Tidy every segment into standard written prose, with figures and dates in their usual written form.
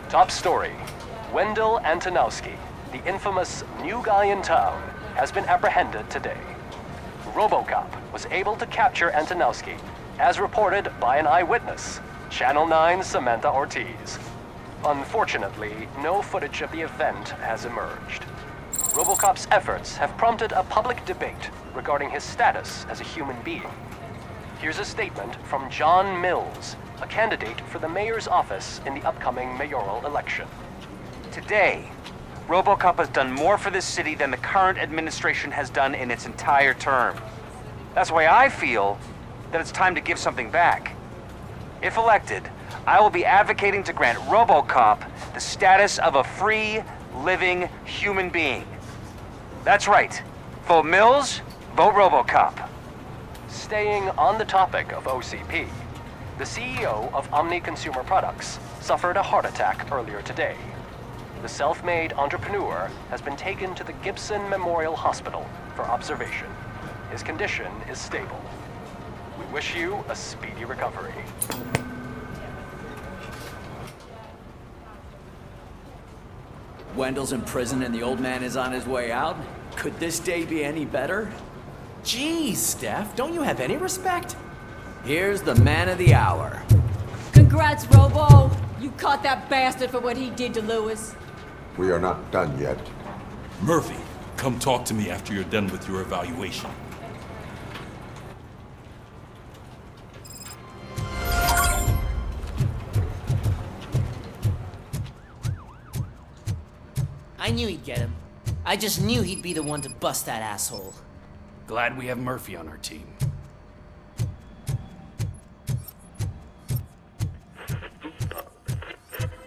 Top story. Wendell Antonowski, the infamous new guy in town, has been apprehended today. ROBOCOP was able to capture Antonowski, as reported by an eyewitness, Channel 9's Samantha Ortiz. Unfortunately, no footage of the event has emerged. ROBOCOP's efforts have prompted a public debate regarding his status as a human being. Here's a statement from John Mills, a candidate for the mayor's office in the upcoming mayoral election. Today, ROBOCOP has done more for this city than the current administration has done in its entire term. That's why I feel that it's time to give something back. If elected, I will be advocating to grant ROBOCOP the status of a free, living human being. That's right. Vote Mills, vote ROBOCOP. Staying on the topic of OCP, the CEO of Omni Consumer Products suffered a heart attack earlier today. The self-made entrepreneur has been taken to the Gibson Memorial Hospital for observation. His condition is stable. We wish you a speedy recovery. Wendell's in prison and the old man is on his way out? Could this day be any better? Geez, Steph, don't you have any respect? Here's the man of the hour. Congrats, Robo! You caught that bastard for what he did to Lewis. We are not done yet. Murphy, come talk to me after you're done with your evaluation. I knew he'd get him. I just knew he'd be the one to bust that asshole. Glad we have Murphy on our team.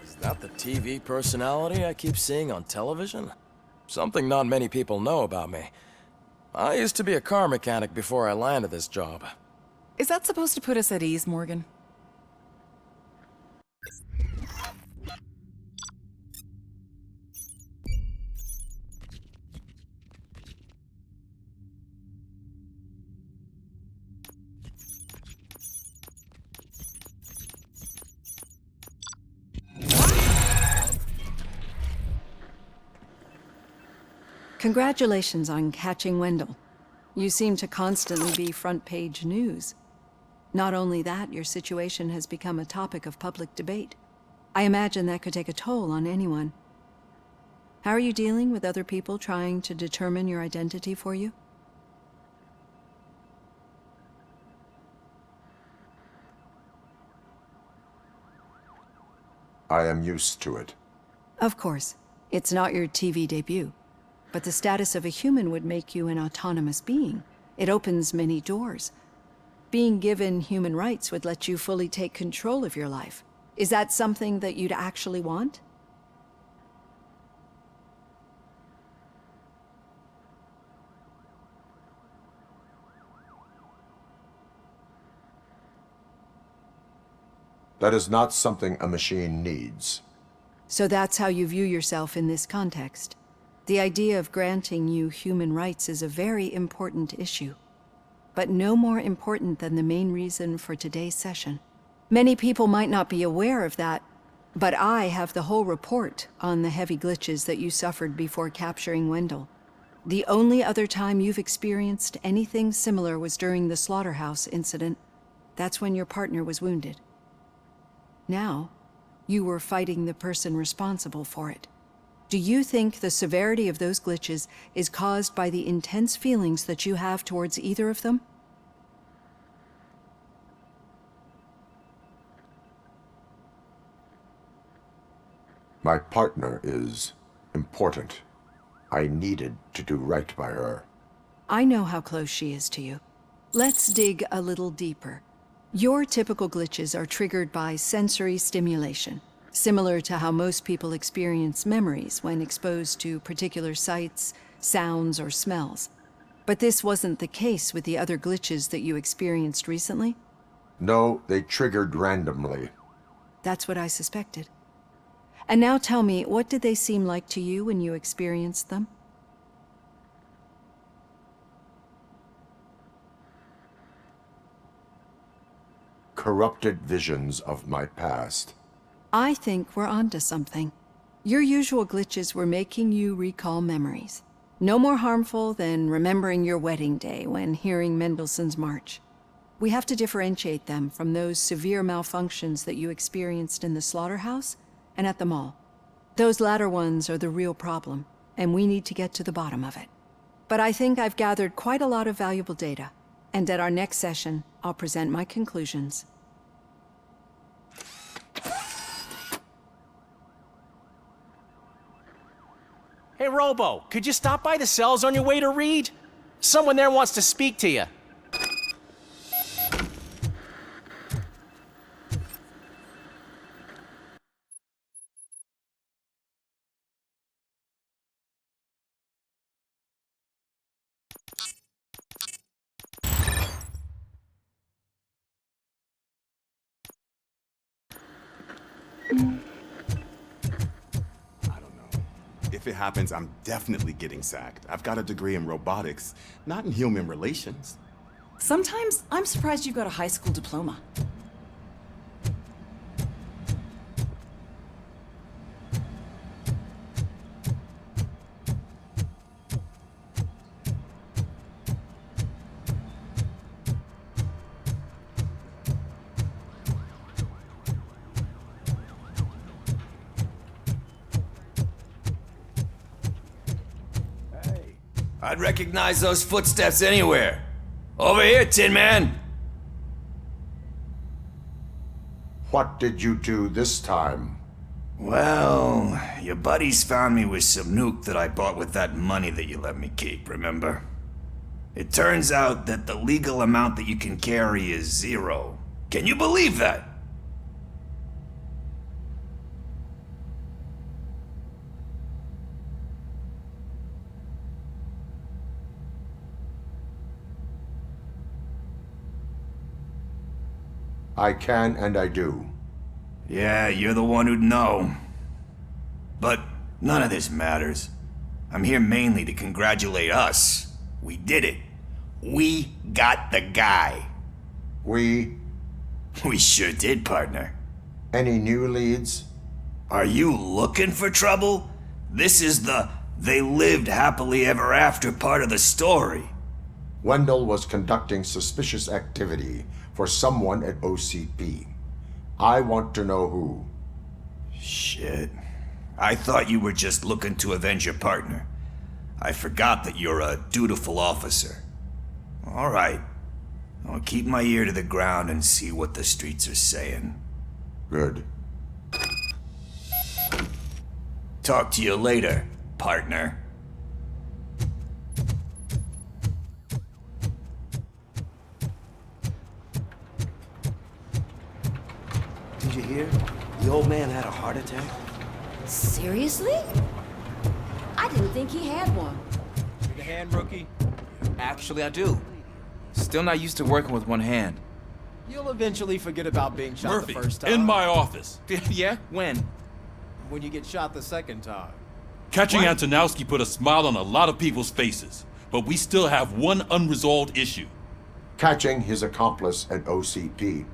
Is that the TV personality I keep seeing on television? Something not many people know about me. I used to be a car mechanic before I landed this job. Is that supposed to put us at ease, Morgan? Congratulations on catching Wendell. You seem to constantly be front-page news. Not only that, your situation has become a topic of public debate. I imagine that could take a toll on anyone. How are you dealing with other people trying to determine your identity for you? I am used to it. Of course. It's not your TV debut. But the status of a human would make you an autonomous being. It opens many doors. Being given human rights would let you fully take control of your life. Is that something that you'd actually want? That is not something a machine needs. So that's how you view yourself in this context. The idea of granting you human rights is a very important issue, but no more important than the main reason for today's session. Many people might not be aware of that, but I have the whole report on the heavy glitches that you suffered before capturing Wendell. The only other time you've experienced anything similar was during the slaughterhouse incident. That's when your partner was wounded. Now, you were fighting the person responsible for it. Do you think the severity of those glitches is caused by the intense feelings that you have towards either of them? My partner is important. I needed to do right by her. I know how close she is to you. Let's dig a little deeper. Your typical glitches are triggered by sensory stimulation, similar to how most people experience memories when exposed to particular sights, sounds, or smells. But this wasn't the case with the other glitches that you experienced recently? No, they triggered randomly. That's what I suspected. And now tell me, what did they seem like to you when you experienced them? Corrupted visions of my past. I think we're onto something. Your usual glitches were making you recall memories. No more harmful than remembering your wedding day when hearing Mendelssohn's March. We have to differentiate them from those severe malfunctions that you experienced in the slaughterhouse and at the mall. Those latter ones are the real problem, and we need to get to the bottom of it. But I think I've gathered quite a lot of valuable data, and at our next session, I'll present my conclusions. Hey, Robo, could you stop by the cells on your way to read? Someone there wants to speak to you. If it happens, I'm definitely getting sacked. I've got a degree in robotics, not in human relations. Sometimes I'm surprised you've got a high school diploma. I'd recognize those footsteps anywhere. Over here, Tin Man! What did you do this time? Well, your buddies found me with some nuke that I bought with that money that you let me keep, remember? It turns out that the legal amount that you can carry is 0. Can you believe that? I can and I do. Yeah, you're the one who'd know. But none of this matters. I'm here mainly to congratulate us. We did it. We got the guy. We sure did, partner. Any new leads? Are you looking for trouble? This is the they lived happily ever after part of the story. Wendell was conducting suspicious activity for someone at OCP. I want to know who. Shit. I thought you were just looking to avenge your partner. I forgot that you're a dutiful officer. All right. I'll keep my ear to the ground and see what the streets are saying. Good. Talk to you later, partner. Did you hear? The old man had a heart attack. Seriously? I didn't think he had one. Need a hand, rookie? Actually, I do. Still not used to working with one hand. You'll eventually forget about being shot Murphy, the first time. in my office. Yeah? When? When you get shot the second time. Catching Antonowski put a smile on a lot of people's faces, but we still have one unresolved issue. Catching his accomplice at OCP.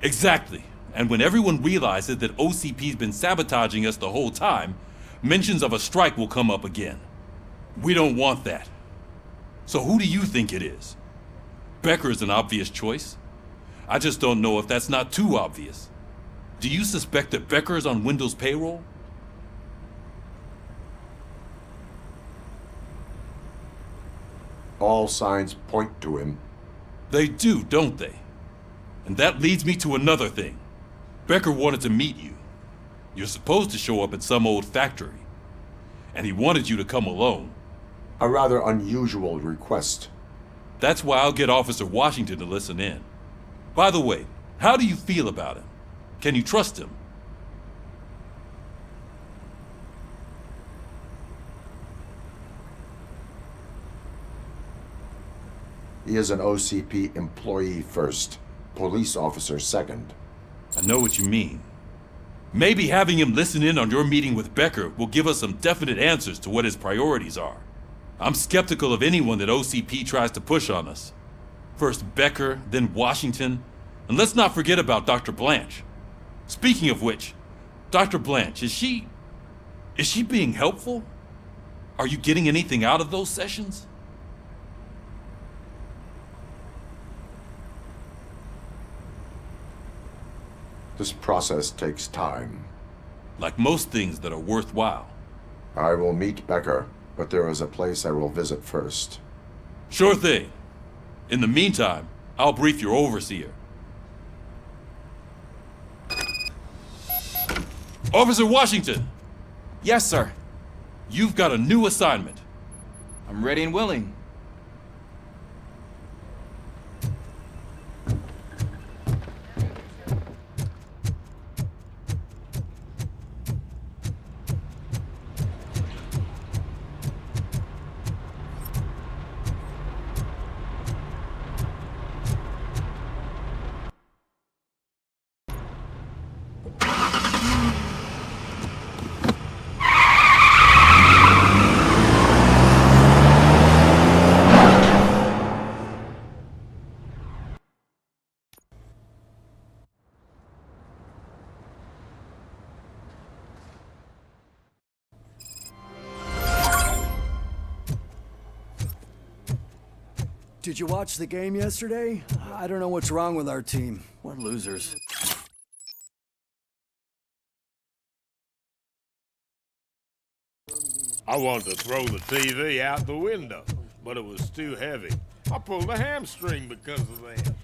Exactly. And when everyone realizes that OCP's been sabotaging us the whole time, mentions of a strike will come up again. We don't want that. So who do you think it is? Becker is an obvious choice. I just don't know if that's not too obvious. Do you suspect that Becker is on Wendell's payroll? All signs point to him. They do, don't they? And that leads me to another thing. Becker wanted to meet you. You're supposed to show up at some old factory. And he wanted you to come alone. A rather unusual request. That's why I'll get Officer Washington to listen in. By the way, how do you feel about him? Can you trust him? He is an OCP employee first, police officer second. I know what you mean. Maybe having him listen in on your meeting with Becker will give us some definite answers to what his priorities are. I'm skeptical of anyone that OCP tries to push on us. First Becker, then Washington, and let's not forget about Dr. Blanche. Speaking of which, Dr. Blanche, is she being helpful? Are you getting anything out of those sessions? This process takes time. Like most things that are worthwhile. I will meet Becker, but there is a place I will visit first. Sure thing. In the meantime, I'll brief your overseer. Officer Washington! Yes, sir. You've got a new assignment. I'm ready and willing. Did you watch the game yesterday? I don't know what's wrong with our team. What losers. I wanted to throw the TV out the window, but it was too heavy. I pulled a hamstring because of that.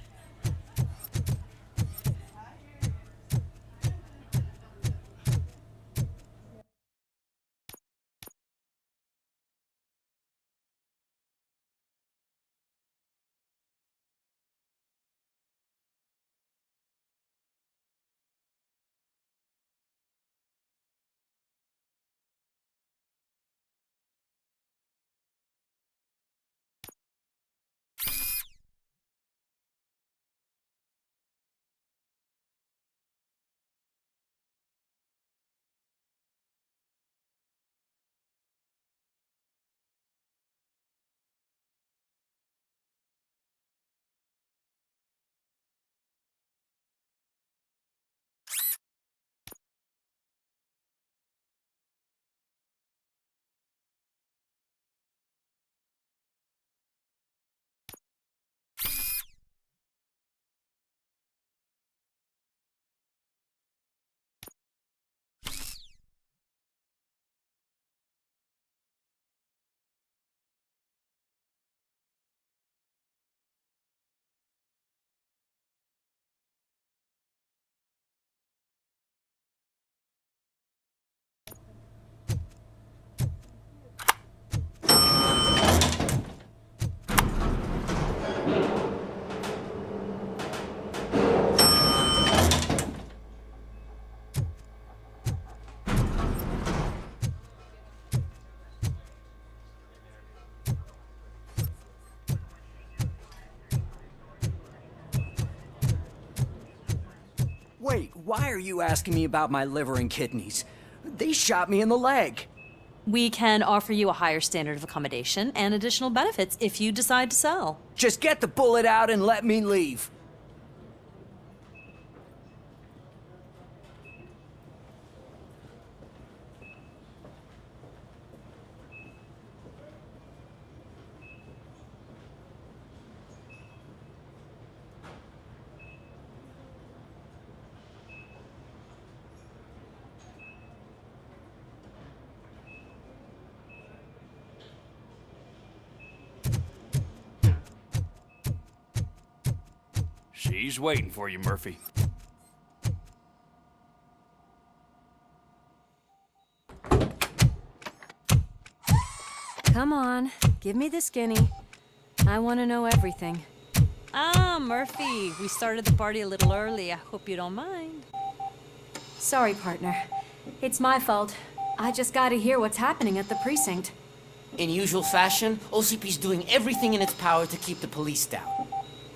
Wait, why are you asking me about my liver and kidneys? They shot me in the leg. We can offer you a higher standard of accommodation and additional benefits if you decide to sell. Just get the bullet out and let me leave. She's waiting for you, Murphy. Come on, give me the skinny. I want to know everything. Ah, Murphy, we started the party a little early. I hope you don't mind. Sorry, partner. It's my fault. I just gotta hear what's happening at the precinct. In usual fashion, OCP's doing everything in its power to keep the police down.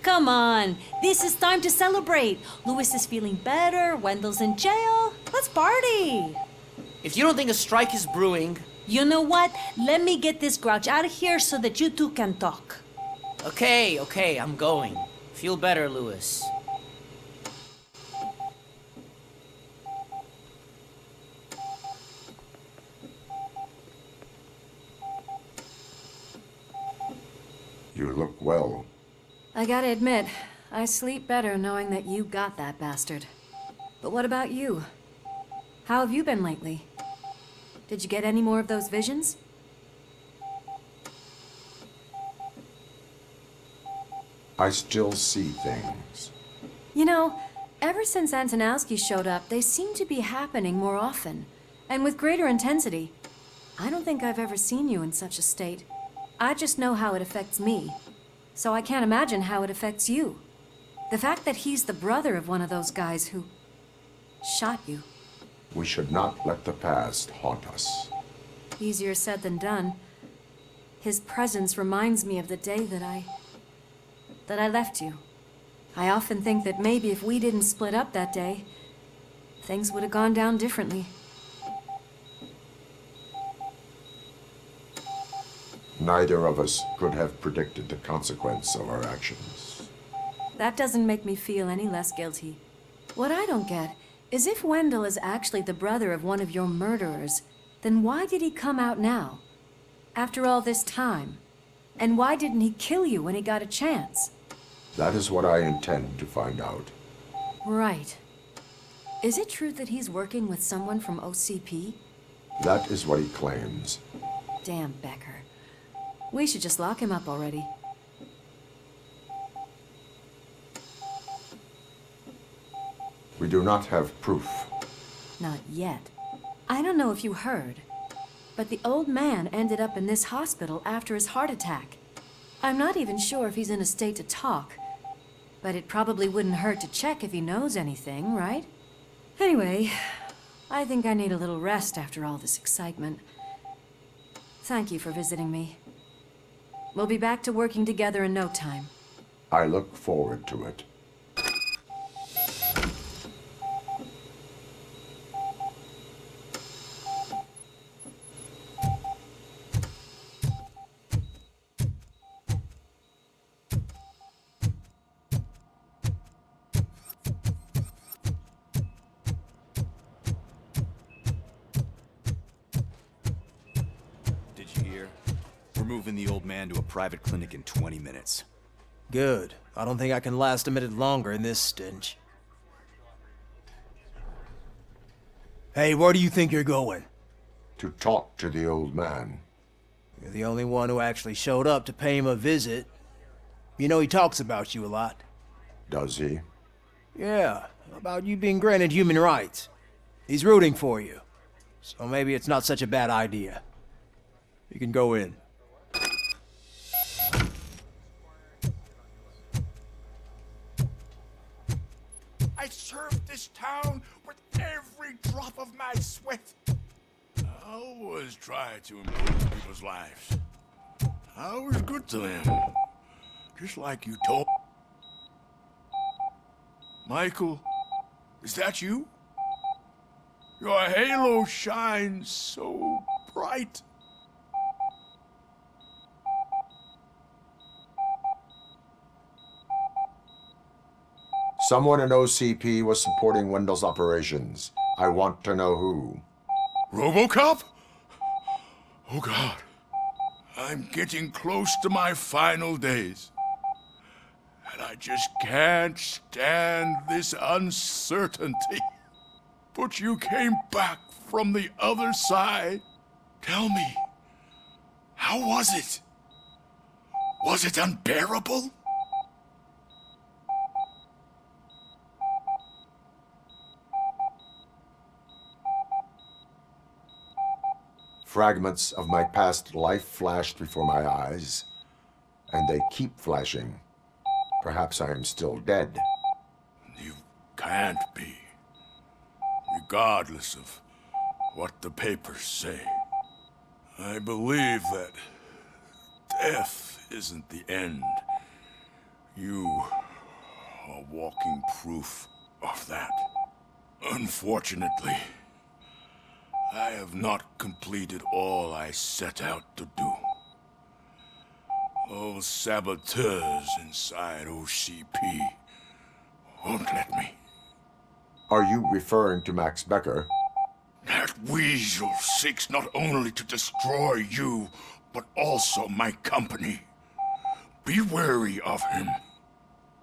Come on, this is time to celebrate. Lewis is feeling better, Wendell's in jail. Let's party. If you don't think a strike is brewing... You know what? Let me get this grouch out of here so that you two can talk. Okay, I'm going. Feel better, Lewis. You look well. I gotta admit, I sleep better knowing that you got that bastard. But what about you? How have you been lately? Did you get any more of those visions? I still see things. You know, ever since Antonowski showed up, they seem to be happening more often, and with greater intensity. I don't think I've ever seen you in such a state. I just know how it affects me, so I can't imagine how it affects you. The fact that he's the brother of one of those guys who shot you. We should not let the past haunt us. Easier said than done. His presence reminds me of the day that I left you. I often think that maybe if we didn't split up that day, things would have gone down differently. Neither of us could have predicted the consequence of our actions. That doesn't make me feel any less guilty. What I don't get is if Wendell is actually the brother of one of your murderers, then why did he come out now? After all this time? And why didn't he kill you when he got a chance? That is what I intend to find out. Right. Is it true that he's working with someone from OCP? That is what he claims. Damn Becker. We should just lock him up already. We do not have proof. Not yet. I don't know if you heard, but the old man ended up in this hospital after his heart attack. I'm not even sure if he's in a state to talk, but it probably wouldn't hurt to check if he knows anything, right? Anyway, I think I need a little rest after all this excitement. Thank you for visiting me. We'll be back to working together in no time. I look forward to it. Moving the old man to a private clinic in 20 minutes. Good. I don't think I can last a minute longer in this stench. Hey, where do you think you're going? To talk to the old man. You're the only one who actually showed up to pay him a visit. You know he talks about you a lot. Does he? Yeah, about you being granted human rights. He's rooting for you. So maybe it's not such a bad idea. You can go in. I served this town with every drop of my sweat. I always try to improve people's lives. I was good to them. Just like you told... Michael, is that you? Your halo shines so bright. Someone in OCP was supporting Wendell's operations. I want to know who. ROBOCOP? Oh God. I'm getting close to my final days. And I just can't stand this uncertainty. But you came back from the other side. Tell me, how was it? Was it unbearable? Fragments of my past life flashed before my eyes. and they keep flashing. Perhaps I am still dead. You can't be. Regardless of what the papers say. I believe that death isn't the end. You are walking proof of that. Unfortunately, I have not completed all I set out to do. Those saboteurs inside OCP won't let me. Are you referring to Max Becker? That weasel seeks not only to destroy you, but also my company. Be wary of him.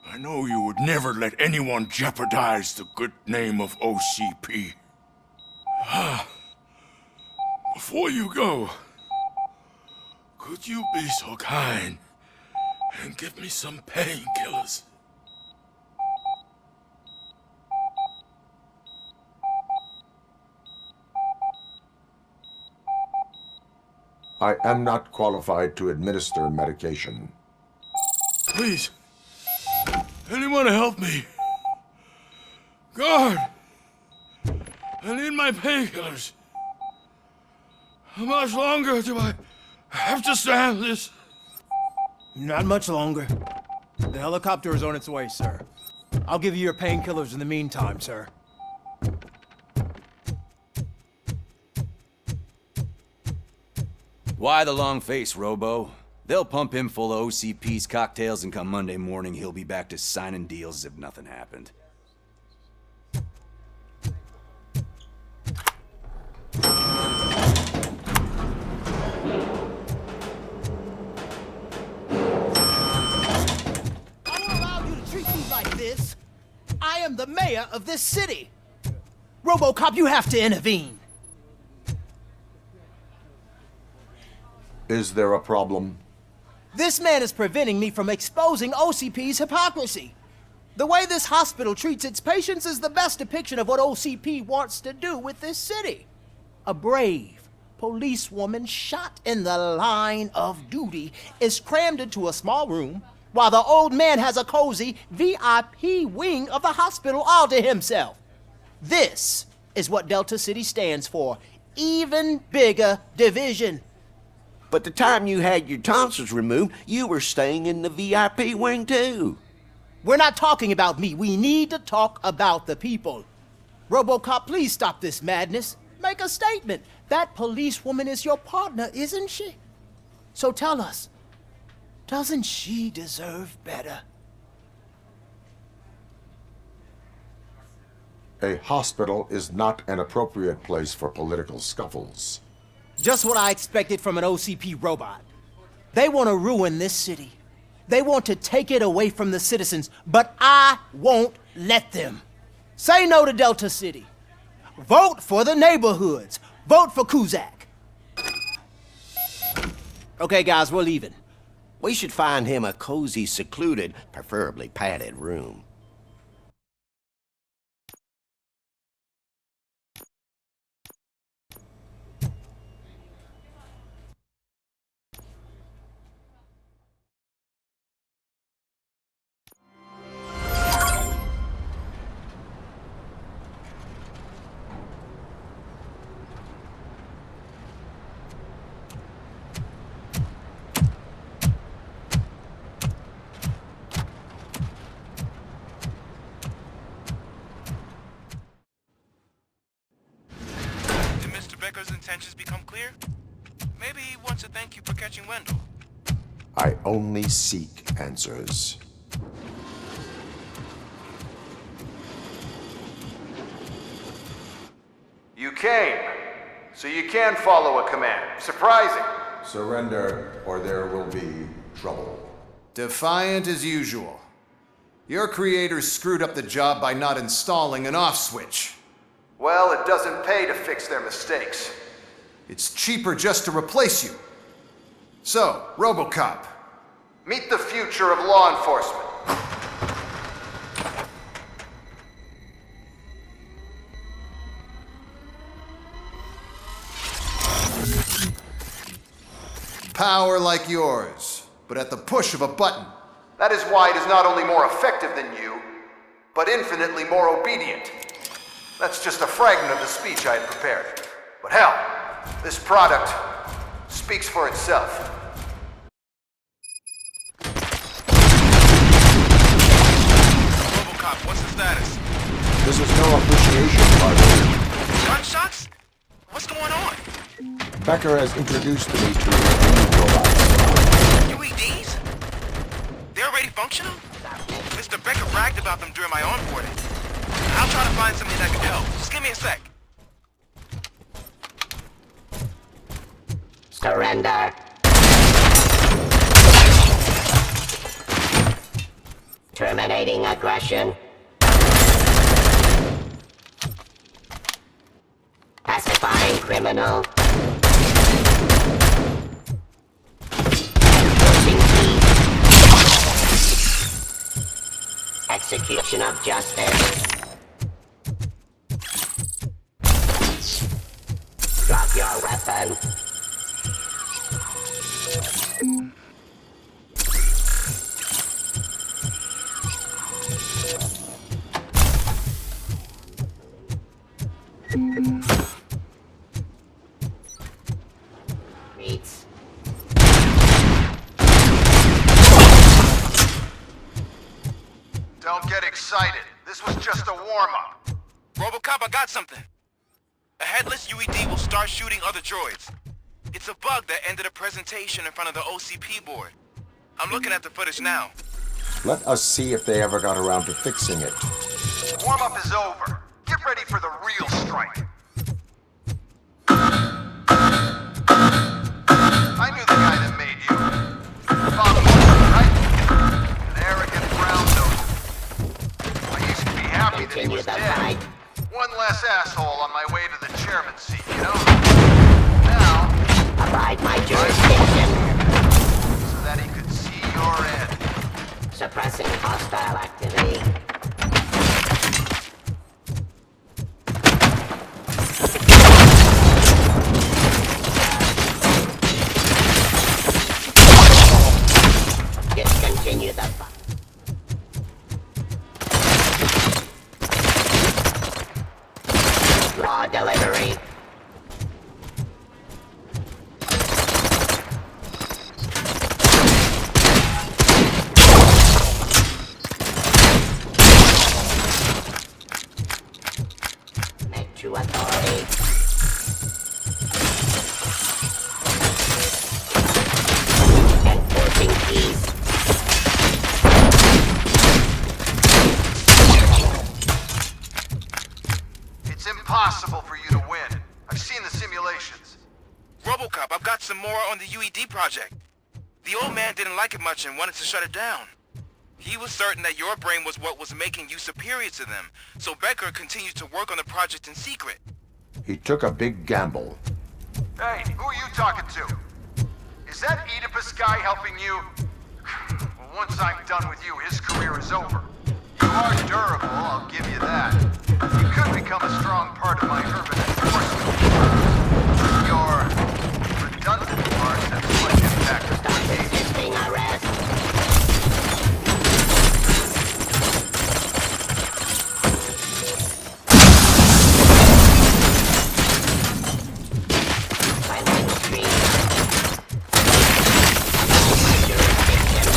I know you would never let anyone jeopardize the good name of OCP. Before you go, could you be so kind and give me some painkillers? I am not qualified to administer medication. Please, anyone help me? Guard! I need my painkillers. How much longer do I have to stand this? Not much longer. The helicopter is on its way, sir. I'll give you your painkillers in the meantime, sir. Why the long face, Robo? They'll pump him full of OCP's cocktails, and come Monday morning, he'll be back to signing deals as if nothing happened. I won't allow you to treat me like this. I am the mayor of this city. RoboCop, you have to intervene. Is there a problem? This man is preventing me from exposing OCP's hypocrisy. The way this hospital treats its patients is the best depiction of what OCP wants to do with this city. A brave policewoman shot in the line of duty is crammed into a small room, while the old man has a cozy VIP wing of the hospital all to himself. This is what Delta City stands for. Even bigger division. But the time you had your tonsils removed, you were staying in the VIP wing too. We're not talking about me. We need to talk about the people. RoboCop, please stop this madness. Make a statement. That policewoman is your partner, isn't she? So tell us, doesn't she deserve better? A hospital is not an appropriate place for political scuffles. Just what I expected from an OCP robot. They want to ruin this city. They want to take it away from the citizens, but I won't let them. Say no to Delta City. Vote for the neighborhoods. Vote for Kuzak. Okay, guys, we're leaving. We should find him a cozy, secluded, preferably padded room. Becker's intentions become clear? Maybe he wants to thank you for catching Wendell. I only seek answers. You came, so you can follow a command. Surprising. Surrender, or there will be trouble. Defiant as usual. Your creators screwed up the job by not installing an off switch. Well, it doesn't pay to fix their mistakes. It's cheaper just to replace you. So, RoboCop. Meet the future of law enforcement. Power like yours. but at the push of a button. That is why it is not only more effective than you, but infinitely more obedient. That's just a fragment of the speech I had prepared. But hell, this product speaks for itself. ROBOCOP, what's the status? This is no appreciation party. Gunshots? What's going on? Becker has introduced me to new robots. UEDs? They're already functional? Mr. Becker bragged about them during my onboarding. I'll try to find something that can help. Just give me a sec. Surrender. Terminating aggression. Pacifying criminal. Enforcing peace. Execution of justice. Drop your weapon. Reeds. Don't get excited. This was just a warm-up. ROBOCOP, I got something. A headless UED will start shooting other droids. It's a bug that ended a presentation in front of the OCP board. I'm looking at the footage now. Let us see if they ever got around to fixing it. Warm-up is over. Get ready for the real strike. I knew the guy that made you. Bob Woodward, right? An arrogant brown nose. I used to be happy that he was dead. One less asshole on my way to the chairman's seat, you know? Now... Abide my jurisdiction. So that he could see your end. Suppressing hostile activity. Discontinue the raw delivery. Make true authority. Enforcing peace. It's impossible for you to win. I've seen the simulations. ROBOCOP, I've got some more on the UED project. The old man didn't like it much and wanted to shut it down. He was certain that your brain was what was making you superior to them, so Becker continued to work on the project in secret. He took a big gamble. Hey, who are you talking to? Is that Oedipus guy helping you? Well, once I'm done with you, his career is over. You are durable, I'll give you that. You could become a strong part of my urban enforcement. Your redundant parts have too much impact on my Resisting arrest. Silent stream. My jurisdiction.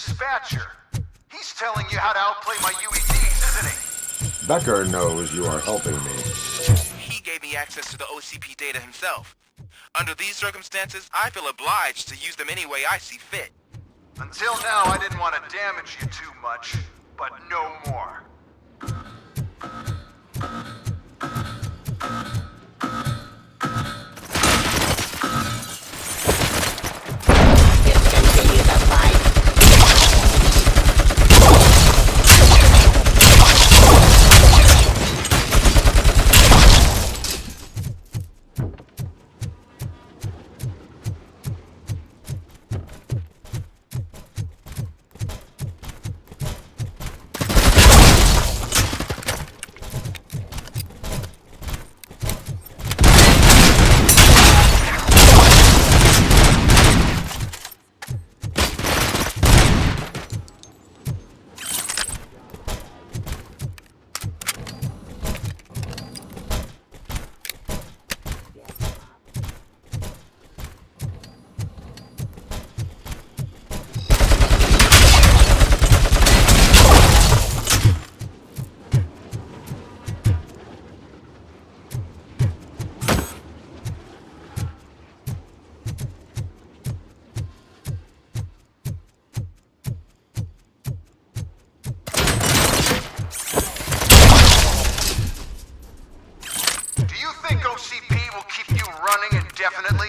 dispatcher. He's telling you how to outplay my UEDs, isn't he? Becker knows you are helping me. He gave me access to the OCP data himself. Under these circumstances, I feel obliged to use them any way I see fit. Until now, I didn't want to damage you too much, but no more. Discontinue the fight. indefinitely?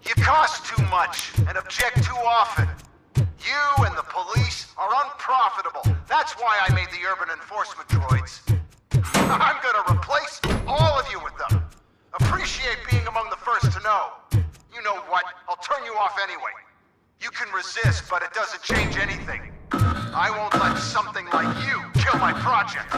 You cost too much and object too often. You and the police are unprofitable. That's why I made the urban enforcement droids. I'm gonna replace all of you with them. Appreciate being among the first to know. You know what? I'll turn you off anyway. You can resist, but it doesn't change anything. I won't let something like you kill my project.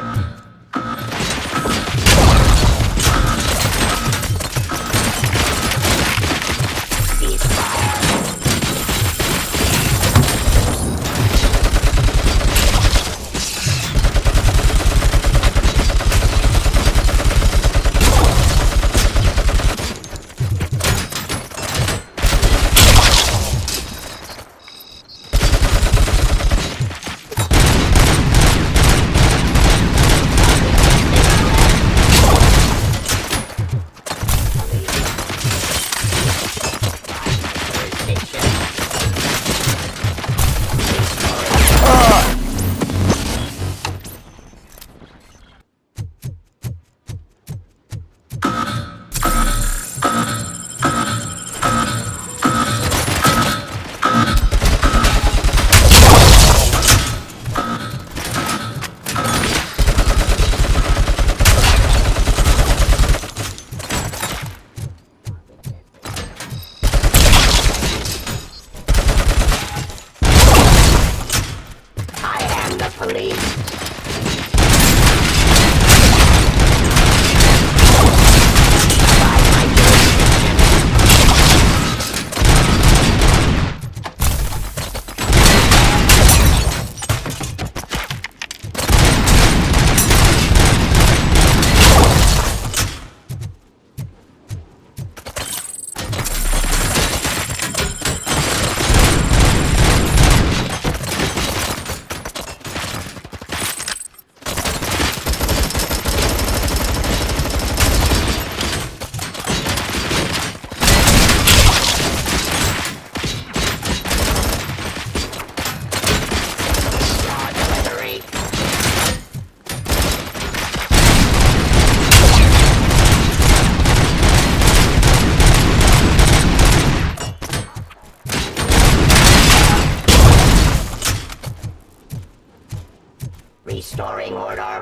Restoring order.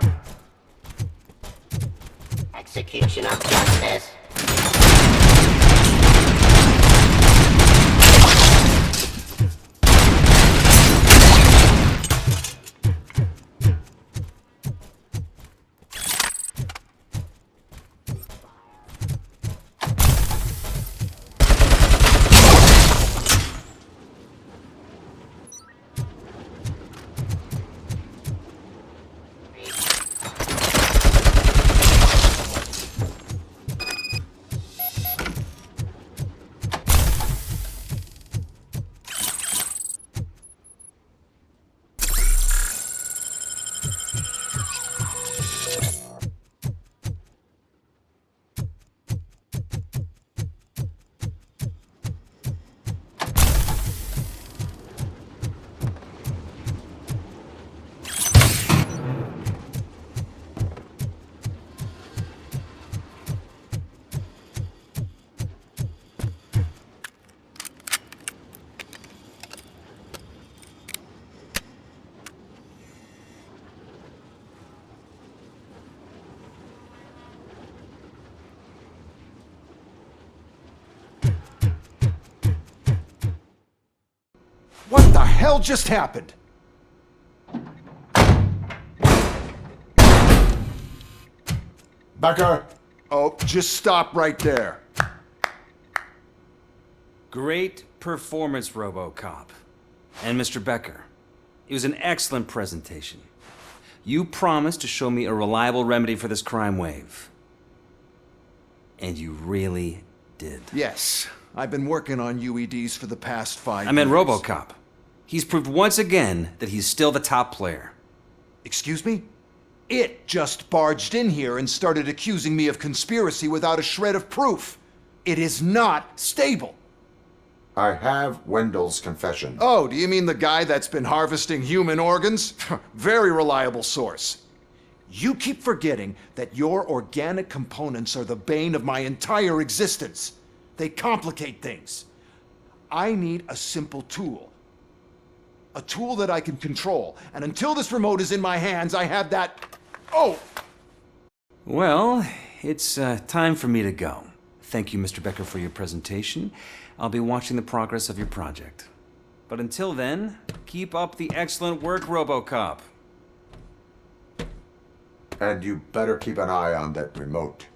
Execution of justice. hell just happened? Becker! Oh, just stop right there. Great performance, RoboCop. And Mr. Becker, it was an excellent presentation. You promised to show me a reliable remedy for this crime wave. And you really did. Yes, I've been working on UEDs for the past 5 years. I meant RoboCop. He's proved once again that he's still the top player. Excuse me? It just barged in here and started accusing me of conspiracy without a shred of proof. It is not stable. I have Wendell's confession. Oh, do you mean the guy that's been harvesting human organs? Very reliable source. You keep forgetting that your organic components are the bane of my entire existence. They complicate things. I need a simple tool. A tool that I can control. And until this remote is in my hands, I have that... Oh! Well, it's time for me to go. Thank you, Mr. Becker, for your presentation. I'll be watching the progress of your project. But until then, keep up the excellent work, RoboCop. And you better keep an eye on that remote.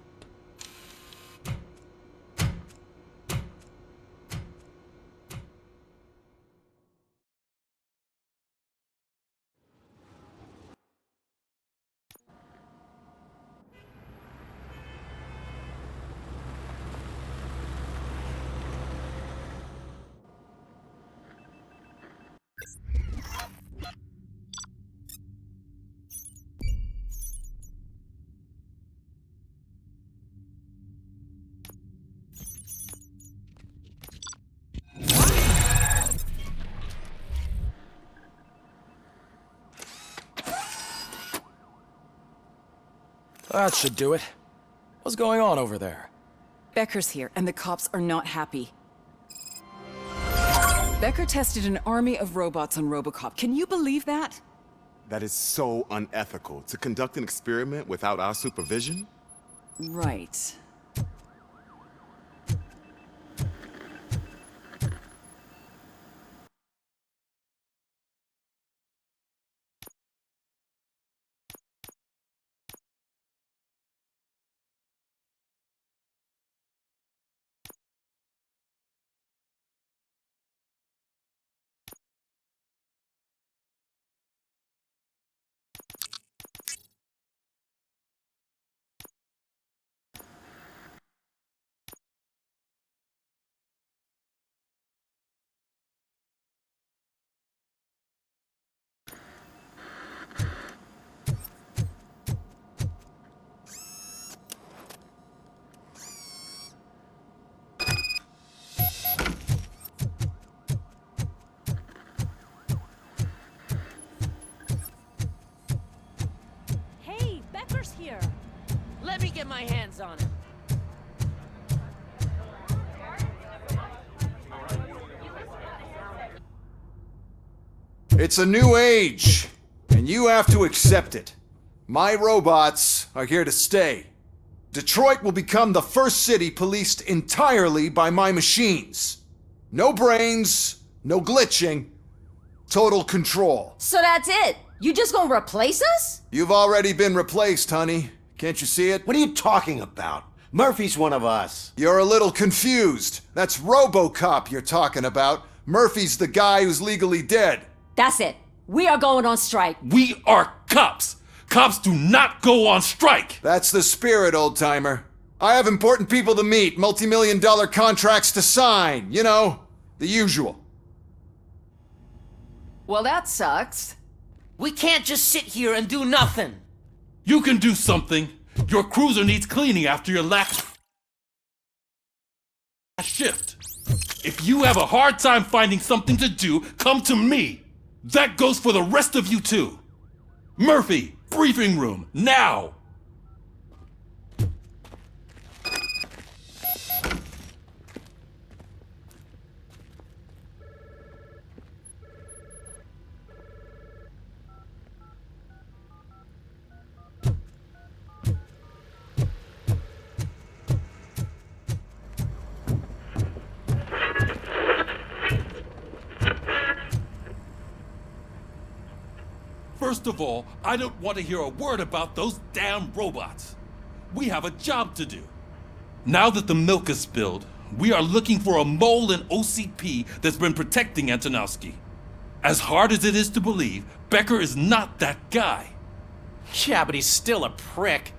That should do it. What's going on over there? Becker's here, and the cops are not happy. Becker tested an army of robots on RoboCop. Can you believe that? That is so unethical. To conduct an experiment without our supervision? Right. Here. Let me get my hands on him. It's a new age, and you have to accept it. My robots are here to stay. Detroit will become the first city policed entirely by my machines. No brains, no glitching, total control. So that's it? You just gonna replace us? You've already been replaced, honey. Can't you see it? What are you talking about? Murphy's one of us. You're a little confused. That's RoboCop you're talking about. Murphy's the guy who's legally dead. That's it. We are going on strike. We are cops. Cops do not go on strike. That's the spirit, old-timer. I have important people to meet, multi-million-dollar contracts to sign. You know, the usual. Well, that sucks. We can't just sit here and do nothing. You can do something. Your cruiser needs cleaning after your last shift. If you have a hard time finding something to do, come to me. That goes for the rest of you too. Murphy, briefing room, now! First of all, I don't want to hear a word about those damn robots. We have a job to do. Now that the milk is spilled, we are looking for a mole in OCP that's been protecting Antonowski. As hard as it is to believe, Becker is not that guy. Yeah, but he's still a prick.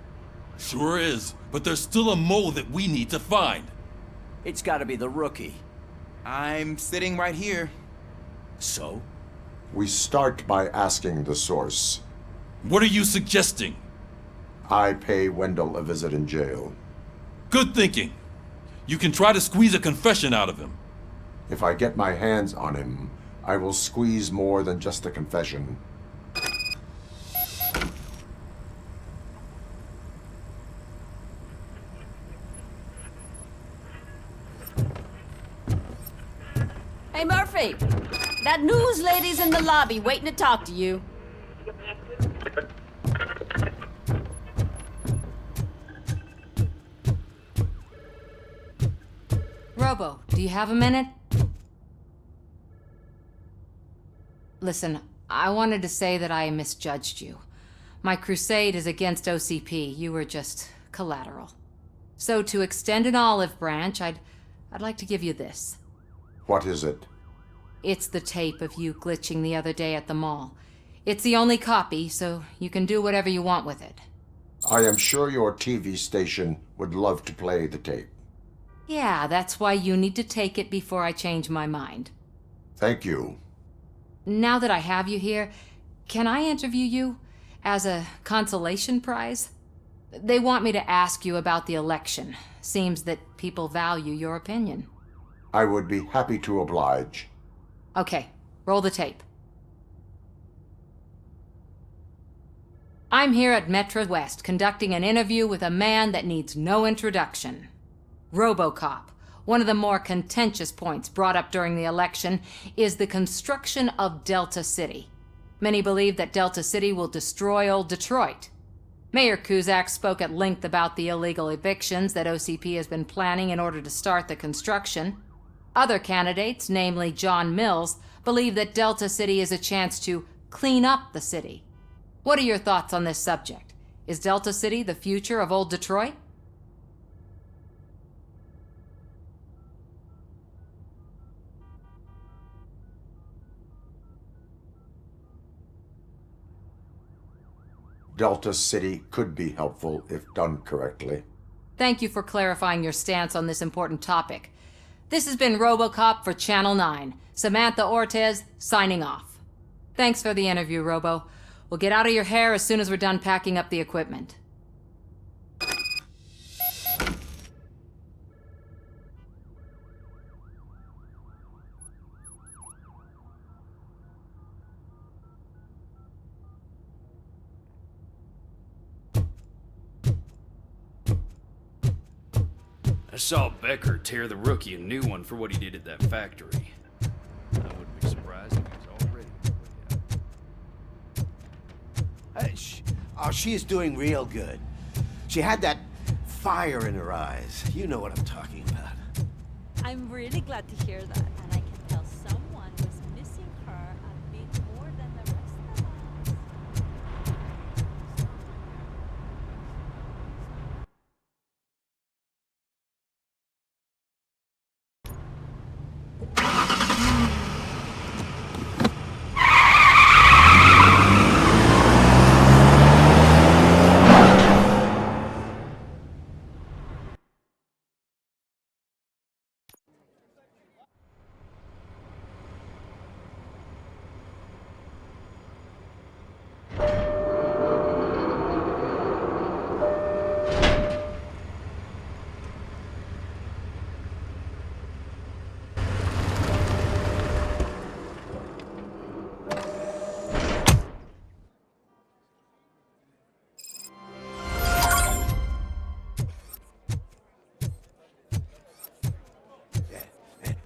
Sure is, but there's still a mole that we need to find. It's gotta be the rookie. I'm sitting right here. So? We start by asking the source. What are you suggesting? I pay Wendell a visit in jail. Good thinking. You can try to squeeze a confession out of him. If I get my hands on him, I will squeeze more than just a confession. Hey, Murphy! That news lady's in the lobby waiting to talk to you. Robo, do you have a minute? Listen, I wanted to say that I misjudged you. My crusade is against OCP. You were just collateral. So to extend an olive branch, I'd like to give you this. What is it? It's the tape of you glitching the other day at the mall. It's the only copy, so you can do whatever you want with it. I am sure your TV station would love to play the tape. Yeah, that's why you need to take it before I change my mind. Thank you. Now that I have you here, can I interview you as a consolation prize? They want me to ask you about the election. Seems that people value your opinion. I would be happy to oblige. Okay, roll the tape. I'm here at Metro West conducting an interview with a man that needs no introduction. ROBOCOP. One of the more contentious points brought up during the election is the construction of Delta City. Many believe that Delta City will destroy old Detroit. Mayor Cusack spoke at length about the illegal evictions that OCP has been planning in order to start the construction. Other candidates, namely John Mills, believe that Delta City is a chance to clean up the city. What are your thoughts on this subject? Is Delta City the future of old Detroit? Delta City could be helpful if done correctly. Thank you for clarifying your stance on this important topic. This has been ROBOCOP for Channel 9. Samantha Ortez, signing off. Thanks for the interview, Robo. We'll get out of your hair as soon as we're done packing up the equipment. I saw Becker tear the rookie a new one for what he did at that factory. I wouldn't be surprised if he was already. She is doing real good. She had that fire in her eyes. You know what I'm talking about. I'm really glad to hear that, and I can tell someone was missing her a bit more than the rest of us.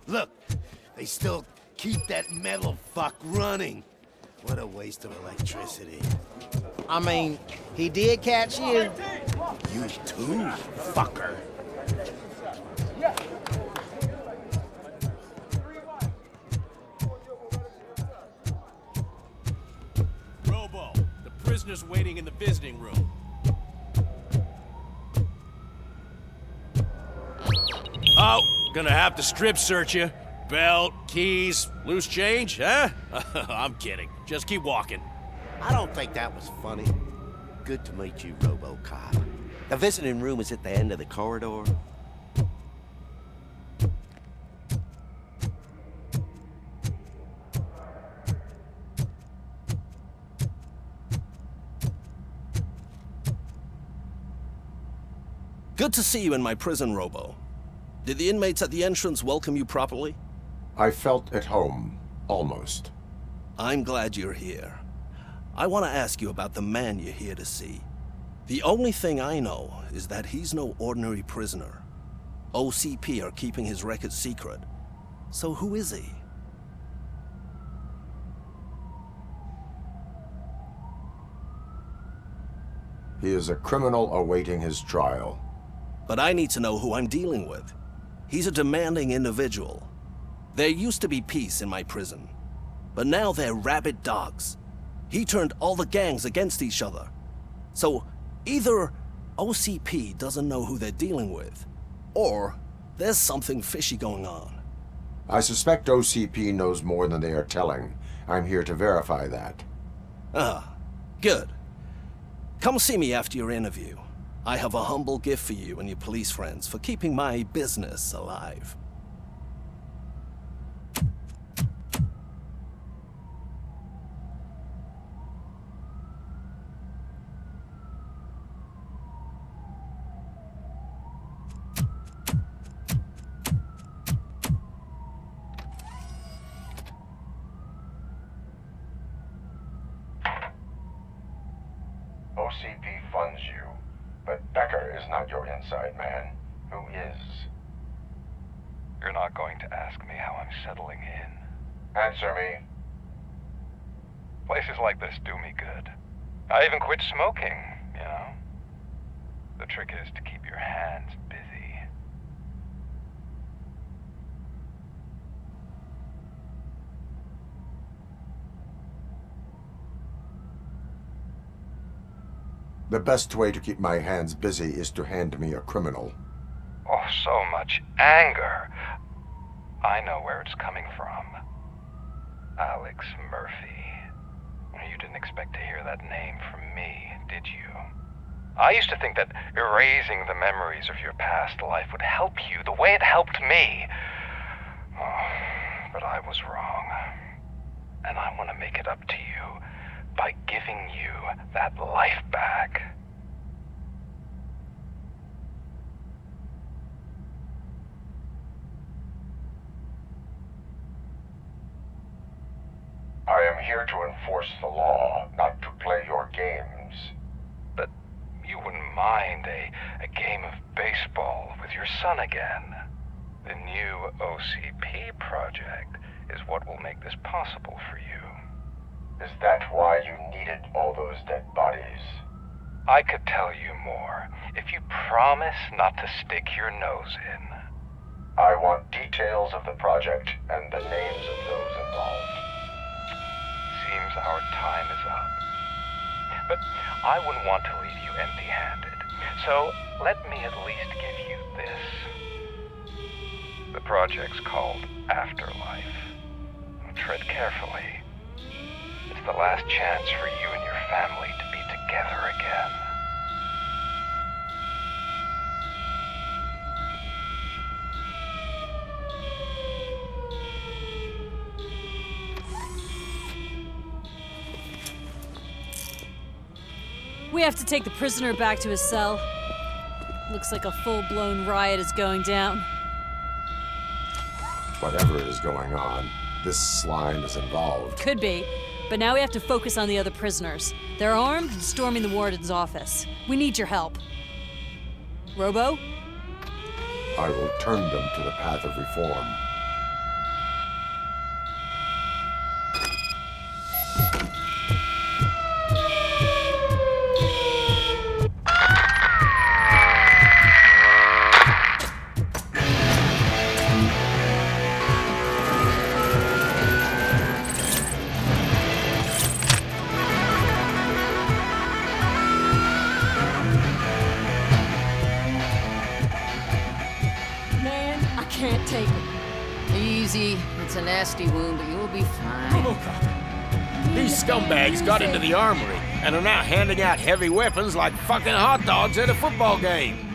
Look, they still keep that metal fuck running. What a waste of electricity. I mean, he did catch you. You too, fucker. Robo, prisoners waiting in the visiting room. Oh, gonna have to strip search you. Belt, keys, loose change, huh? I'm kidding. Just keep walking. I don't think that was funny. Good to meet you, RoboCop. The visiting room is at the end of the corridor. Good to see you in my prison, Robo. Did the inmates at the entrance welcome you properly? I felt at home, almost. I'm glad you're here. I want to ask you about the man you're here to see. The only thing I know is that he's no ordinary prisoner. OCP are keeping his record secret. So who is he? He is a criminal awaiting his trial. But I need to know who I'm dealing with. He's a demanding individual. There used to be peace in my prison, but now they're rabid dogs. He turned all the gangs against each other. So either OCP doesn't know who they're dealing with, or there's something fishy going on. I suspect OCP knows more than they are telling. I'm here to verify that. Ah, good. Come see me after your interview. I have a humble gift for you and your police friends for keeping my business alive. OCP funds you, but Becker is not your inside man. Who is? You're not going to ask me how I'm settling in. Answer me. Places like this do me good. I even quit smoking, you know? The trick is to keep your hands busy. The best way to keep my hands busy is to hand me a criminal. Oh, so much anger. I know where it's coming from. Alex Murphy. You didn't expect to hear that name from me, did you? I used to think that erasing the memories of your past life would help you the way it helped me. Oh, but I was wrong. And I want to make it up to you by giving you that life back. I am here to enforce the law, not to play your games. But you wouldn't mind a game of baseball with your son again. The new OCP project is what will make this possible for you. Is that why you needed all those dead bodies? I could tell you more if you promise not to stick your nose in. I want details of the project and the names of those involved. Seems our time is up. But I wouldn't want to leave you empty-handed. So let me at least give you this. The project's called Afterlife. Tread carefully. It's the last chance for you and your family to be together again. We have to take the prisoner back to his cell. Looks like a full-blown riot is going down. Whatever is going on, this slime is involved. Could be, but now we have to focus on the other prisoners. They're armed and storming the warden's office. We need your help. Robo? I will turn them to the path of reform. easy. It's a nasty wound, but you'll be fine. ROBOCOP! These scumbags got into the armory and are now handing out heavy weapons like fucking hot dogs at a football game.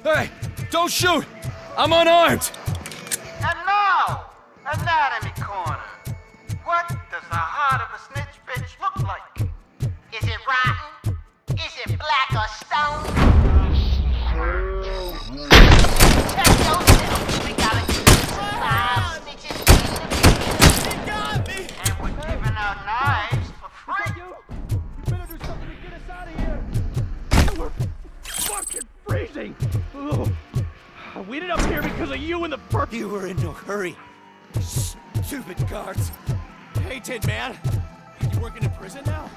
Hey, don't shoot! I'm unarmed! And now, Anatomy Corner. What does the heart of a snitch bitch look like? Is it rotten? Is it black or stone? Check yourself. We gotta give you 5 snitches in the got me! And we're giving out knives for free. You better do something to get us out of here. We're fucking freezing. Ugh. We ended up here because of you and the perp. You were in no hurry. Stupid guards. Hey, Tin Man. You working in prison now?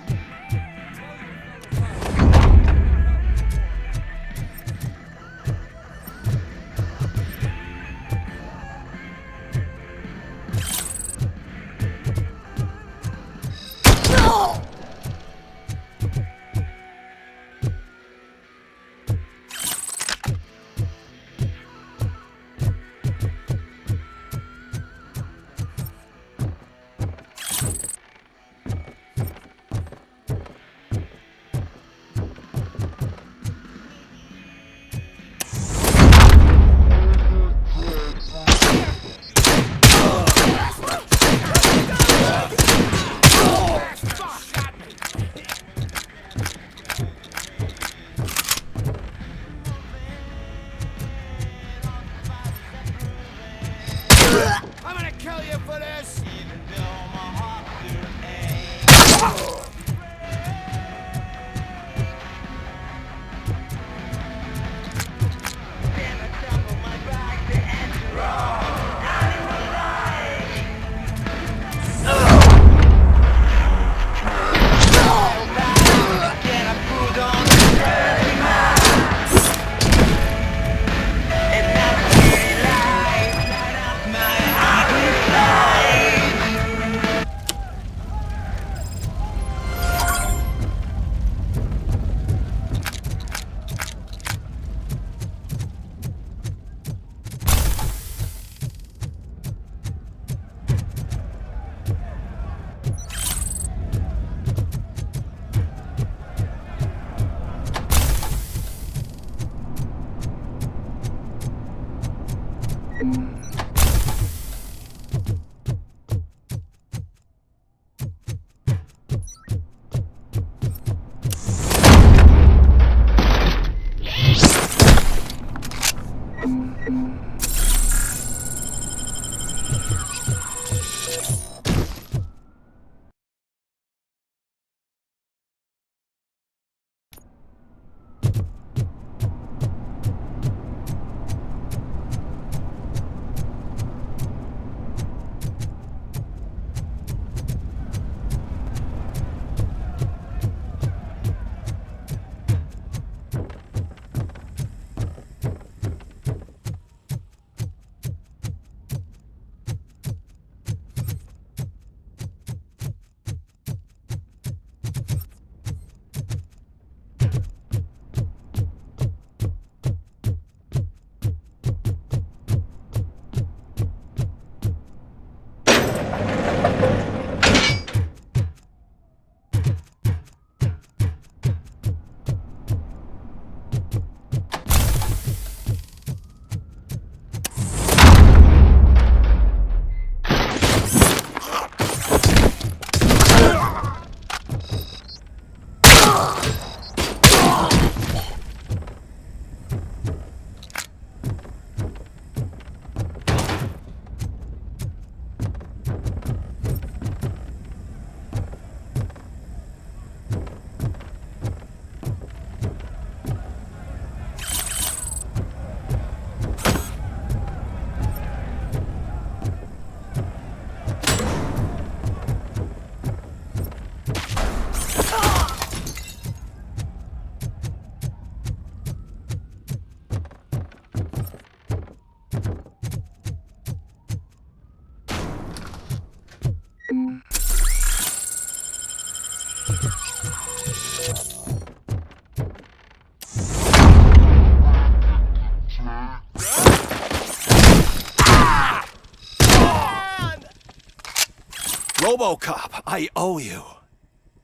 ROBOCOP, I owe you.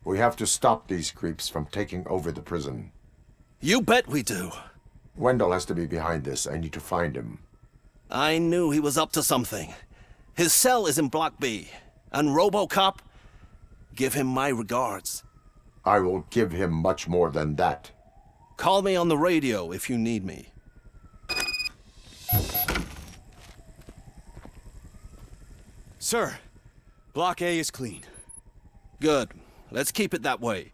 We have to stop these creeps from taking over the prison. You bet we do. Wendell has to be behind this. I need to find him. I knew he was up to something. His cell is in Block B. And ROBOCOP, give him my regards. I will give him much more than that. Call me on the radio if you need me. Sir, Block A is clean. Good. Let's keep it that way.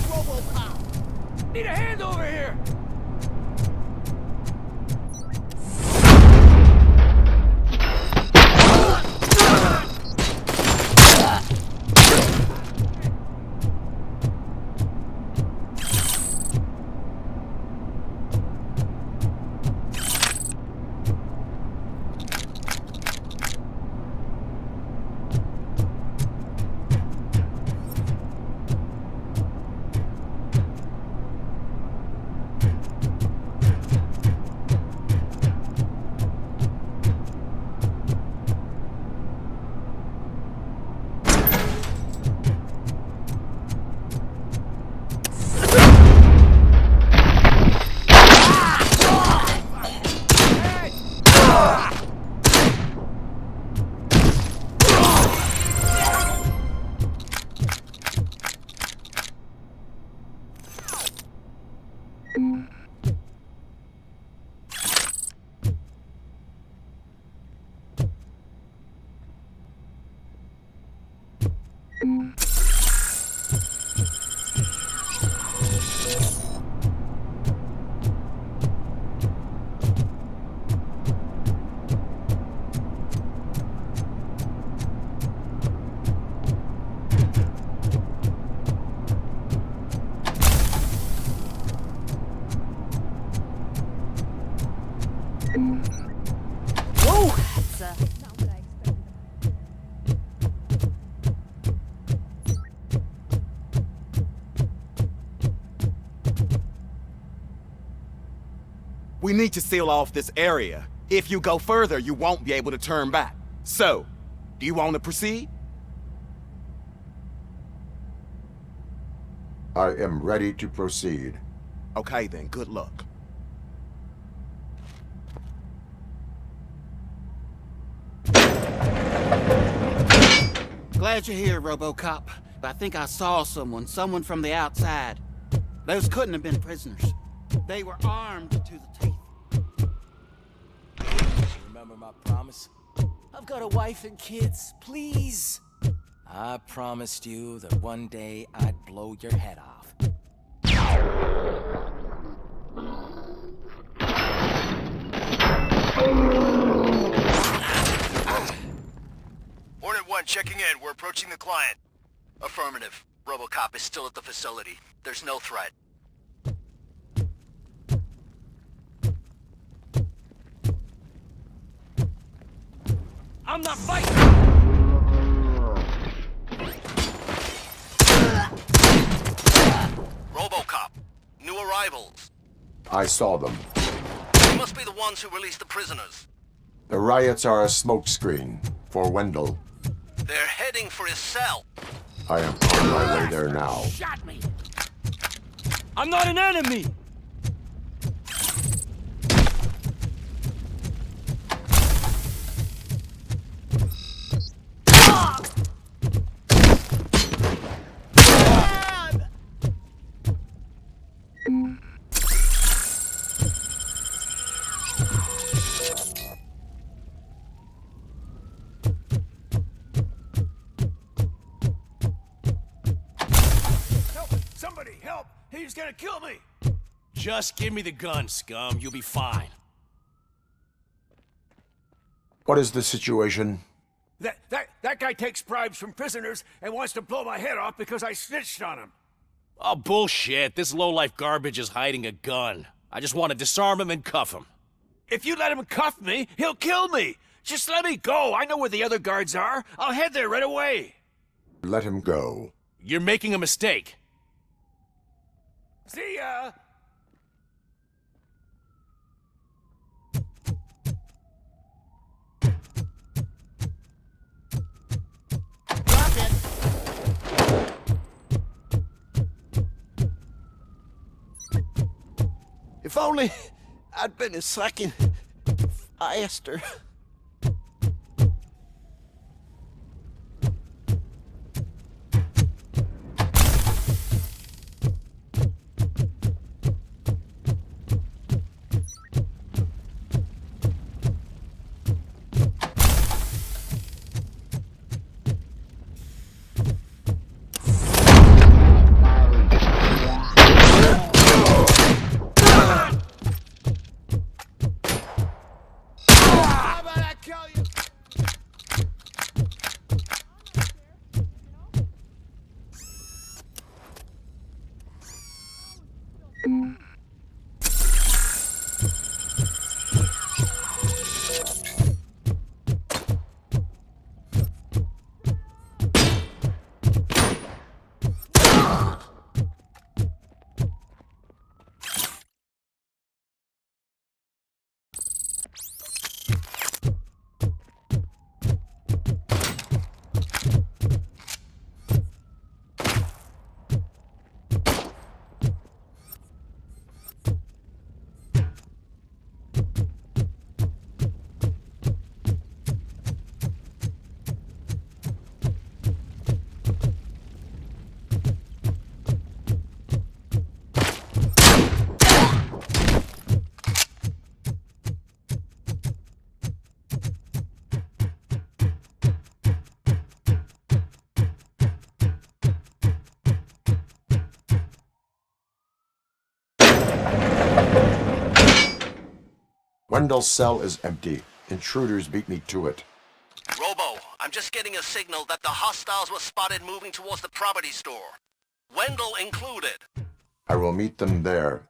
ROBOCOP! Need a hand over here! We need to seal off this area. If you go further, you won't be able to turn back. So, do you want to proceed? I am ready to proceed. Okay then, good luck. Glad you're here, RoboCop. I think I saw someone from the outside. Those couldn't have been prisoners. They were armed to the teeth. Remember my promise? I've got a wife and kids, please. I promised you that one day I'd blow your head off. Hornet 1 checking in. We're approaching the client. Affirmative. RoboCop is still at the facility. There's no threat. I'm not fighting! RoboCop. New arrivals. I saw them. They must be the ones who released the prisoners. The riots are a smokescreen for Wendell. They're heading for his cell. I am on my way there now. Shot me! I'm not an enemy! He's gonna kill me! Just give me the gun, scum. You'll be fine. What is the situation? That guy takes bribes from prisoners and wants to blow my head off because I snitched on him. Oh, bullshit. This lowlife garbage is hiding a gun. I just want to disarm him and cuff him. If you let him cuff me, he'll kill me. Just let me go. I know where the other guards are. I'll head there right away. Let him go. You're making a mistake. See ya! If only I'd been a second faster. Wendell's cell is empty. Intruders beat me to it. Robo, I'm just getting a signal that the hostiles were spotted moving towards the property store. Wendell included. I will meet them there.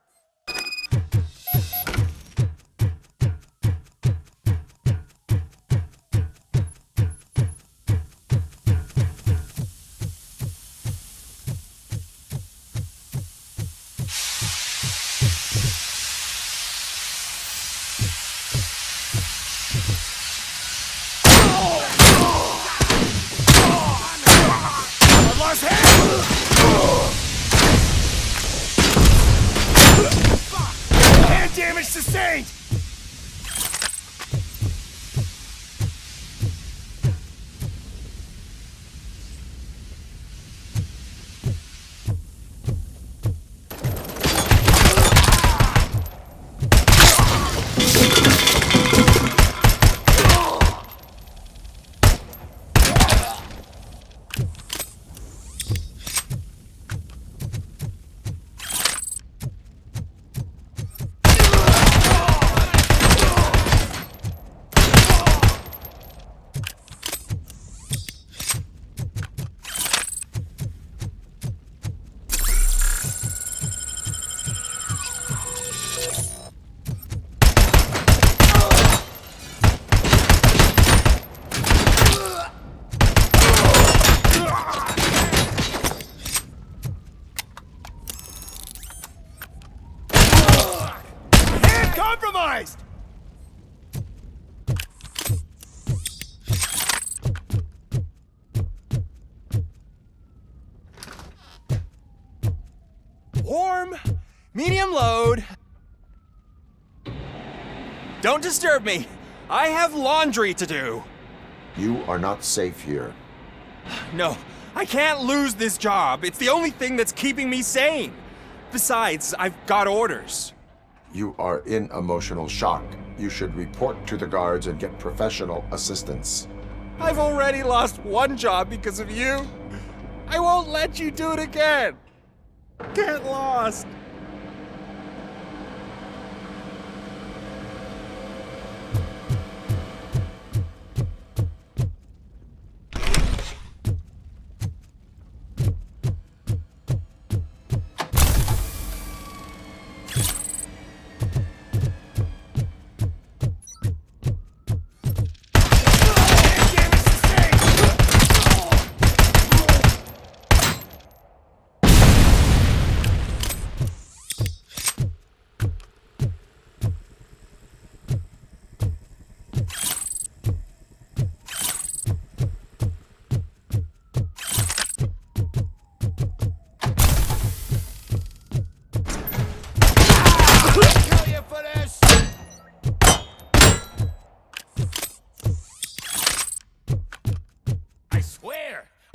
Damage sustained! Compromised! Warm, medium load. Don't disturb me. I have laundry to do. You are not safe here. No, I can't lose this job. It's the only thing that's keeping me sane. Besides, I've got orders. You are in emotional shock. You should report to the guards and get professional assistance. I've already lost one job because of you. I won't let you do it again. Get lost.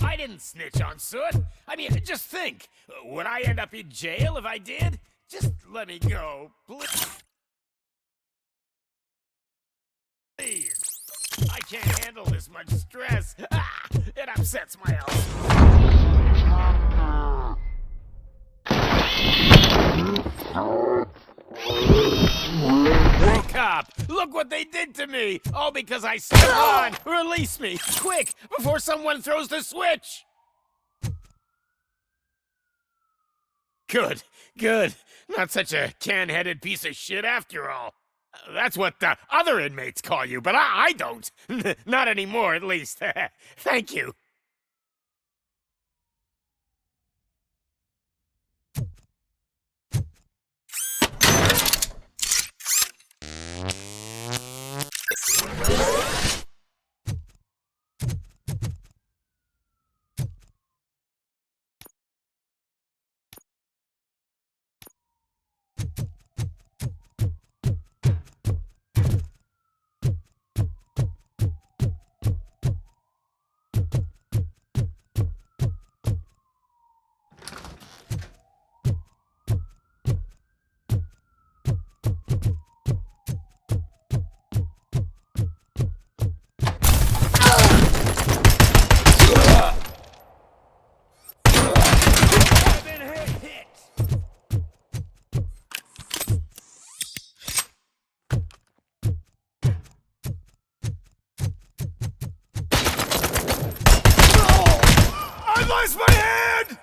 I didn't snitch on Soot. I mean, just think. Would I end up in jail if I did? Just let me go, please. I can't handle this much stress. It upsets my health. ROBOCOP! Look what they did to me! All because I stepped on! Release me! Quick! Before someone throws the switch! Good, good. Not such a can-headed piece of shit after all. That's what the other inmates call you, but I don't. Not anymore, at least. Thank you. lost my hand!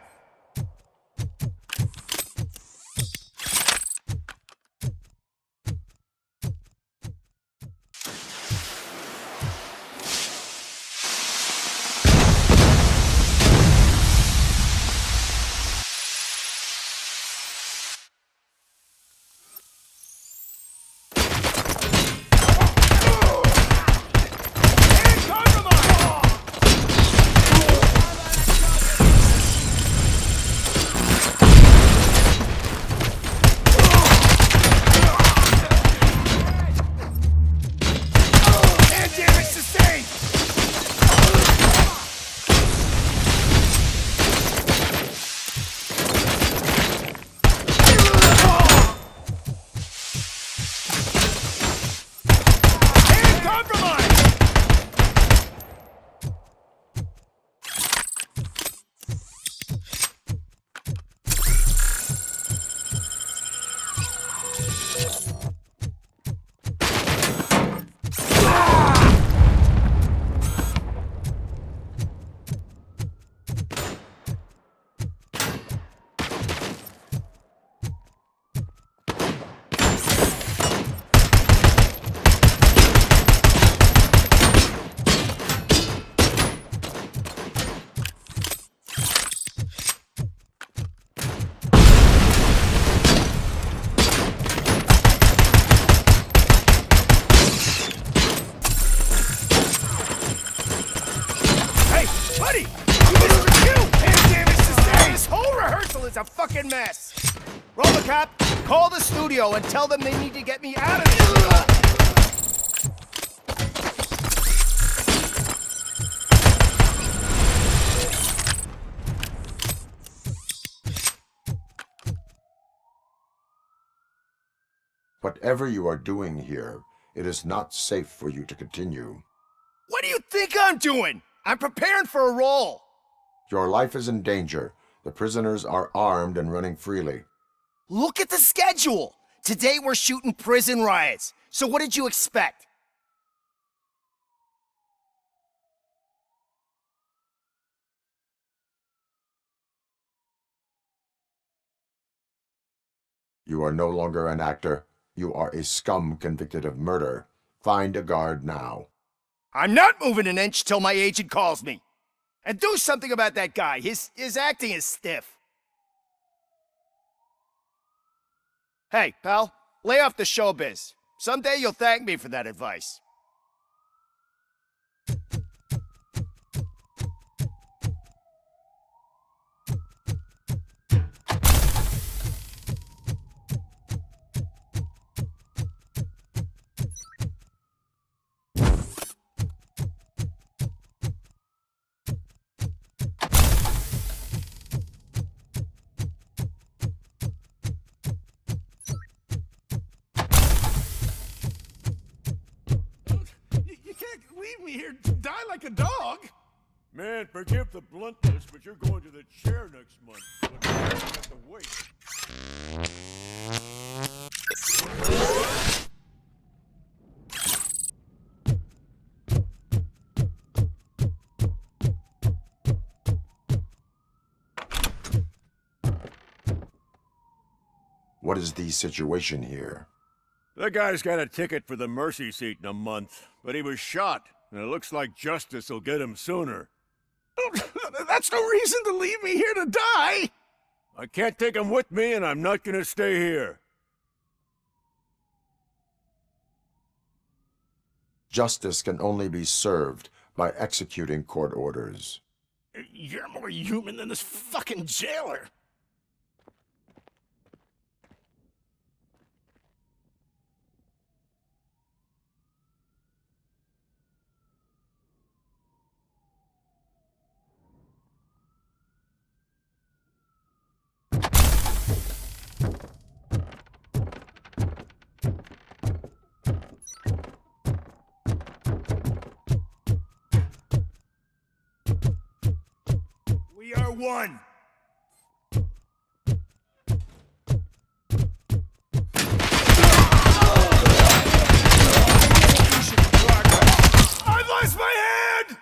A fucking mess. ROBOCOP, call the studio and tell them they need to get me out of this. Whatever you are doing here, it is not safe for you to continue. What do you think I'm doing? I'm preparing for a role. Your life is in danger. The prisoners are armed and running freely. Look at the schedule! Today we're shooting prison riots. So what did you expect? You are no longer an actor. You are a scum convicted of murder. Find a guard now. I'm not moving an inch till my agent calls me. And do something about that guy. His acting is stiff. Hey, pal, lay off the showbiz. Someday you'll thank me for that advice. here to die like a dog? Man, forgive the bluntness, but you're going to the chair next month. But you have to wait. What is the situation here? The guy's got a ticket for the mercy seat in a month, but he was shot, and it looks like justice will get him sooner. That's no reason to leave me here to die! I can't take him with me, and I'm not gonna stay here. Justice can only be served by executing court orders. You're more human than this fucking jailer! We are one! I've lost my head!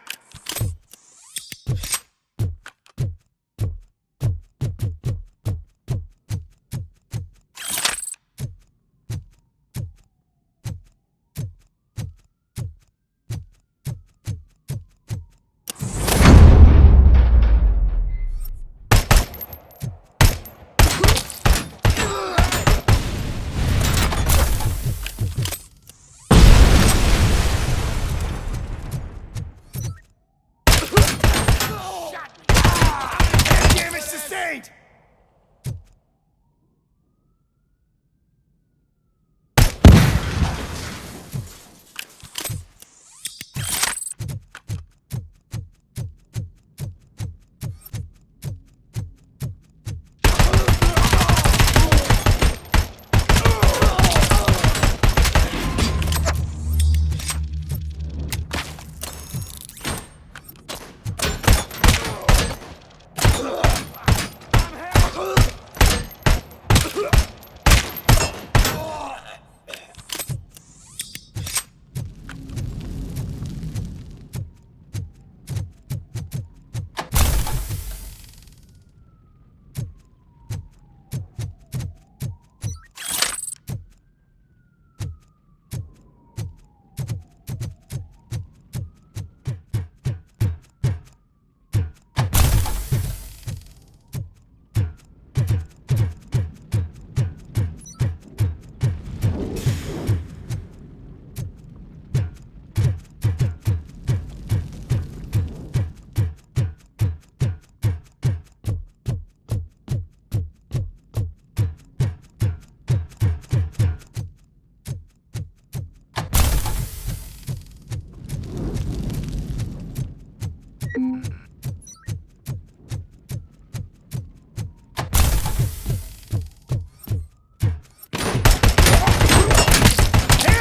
Damage sustained!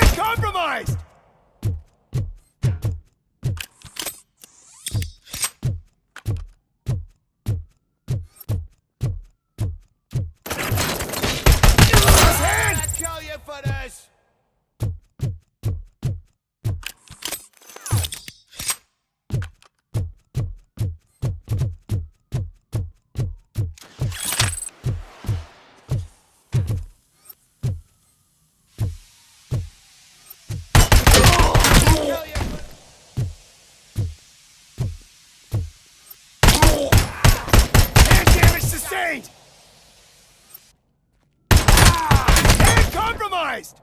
Compromised! I'll kill you for this! Sustained! And compromised!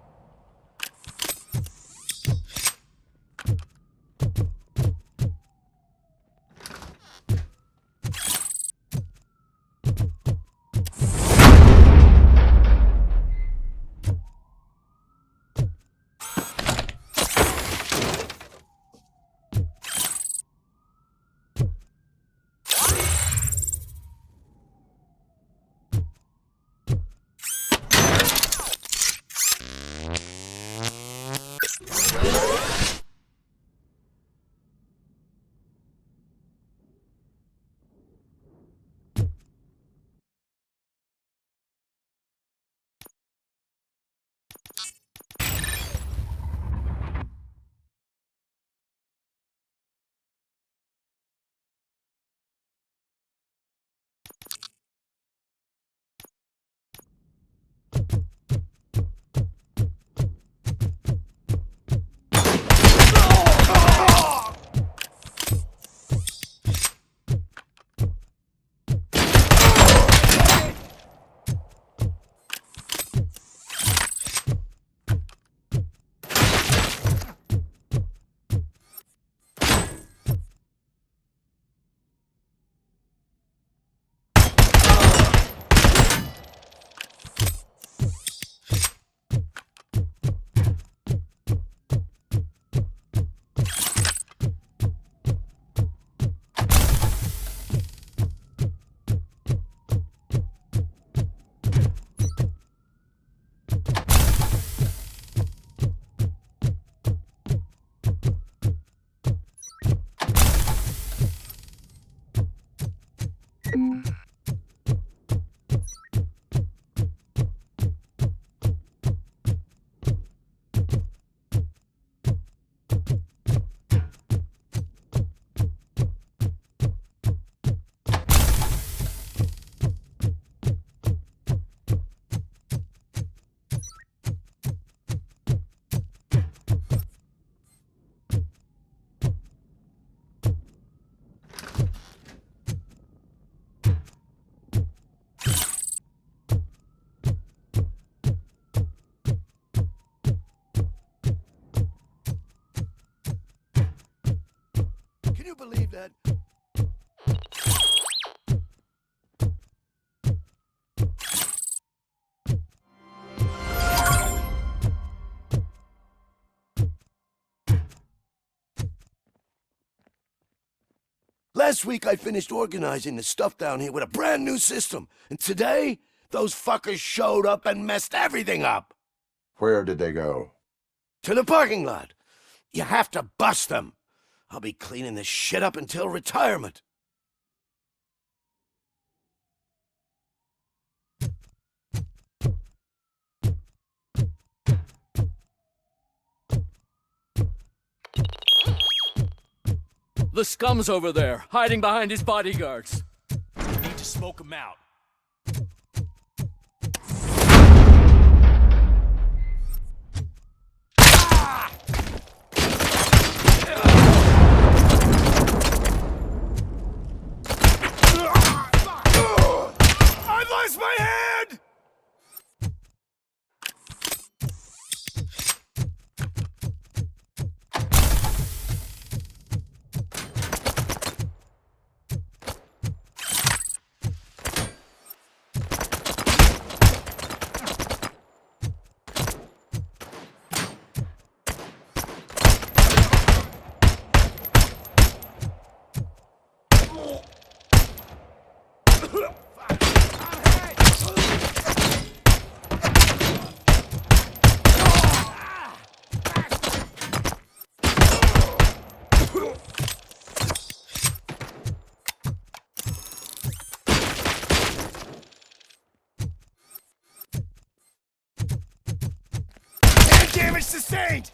Can you believe that? Last week I finished organizing the stuff down here with a brand new system. And today, those fuckers showed up and messed everything up. Where did they go? To the parking lot. You have to bust them. I'll be cleaning this shit up until retirement. The scum's over there, hiding behind his bodyguards. We need to smoke him out. I lost my hand! Damage sustained!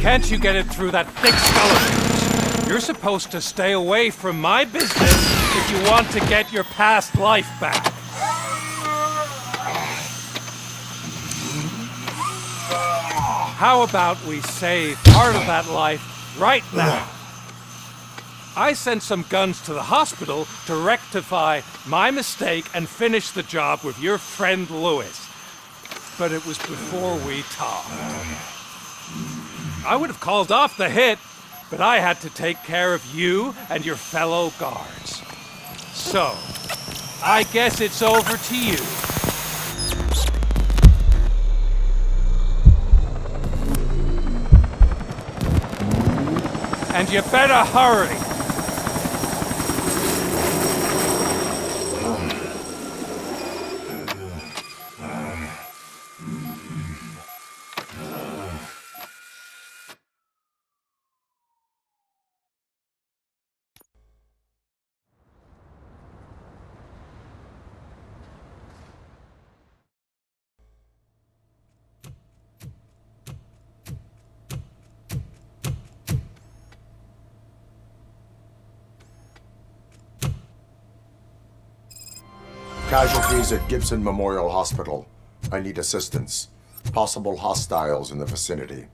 Can't you get it through that thick skull of yours? You're supposed to stay away from my business if you want to get your past life back. How about we save part of that life right now? I sent some guns to the hospital to rectify my mistake and finish the job with your friend Lewis. But it was before we talked. I would have called off the hit, but I had to take care of you and your fellow guards. So, I guess it's over to you. And you better hurry. Casualties at Gibson Memorial Hospital. I need assistance. Possible hostiles in the vicinity.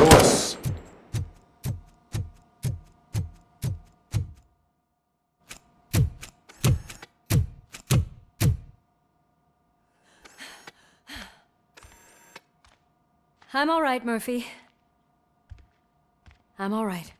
Lewis. I'm all right, Murphy. I'm all right.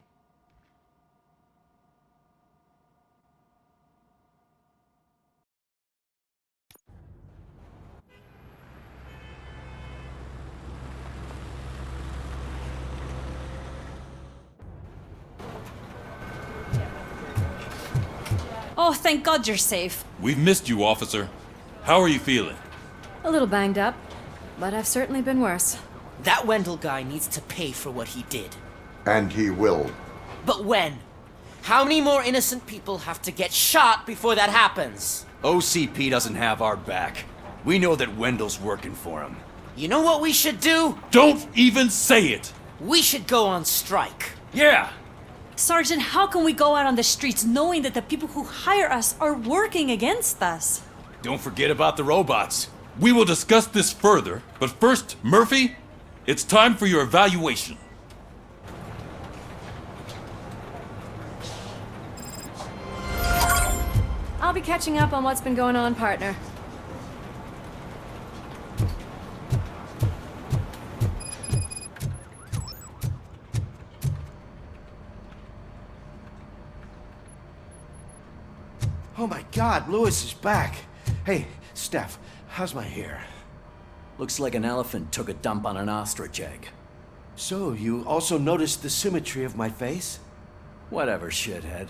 Oh, thank God you're safe. We've missed you, officer. How are you feeling? A little banged up, but I've certainly been worse. That Wendell guy needs to pay for what he did. And he will. But when? How many more innocent people have to get shot before that happens? OCP doesn't have our back. We know that Wendell's working for him. You know what we should do? Don't even say it! We should go on strike. Yeah! Sergeant, how can we go out on the streets knowing that the people who hire us are working against us? Don't forget about the robots. We will discuss this further, but first, Murphy, it's time for your evaluation. I'll be catching up on what's been going on, partner. Oh my God, Lewis is back. Hey, Steph, how's my hair? Looks like an elephant took a dump on an ostrich egg. So, you also noticed the symmetry of my face? Whatever, shithead.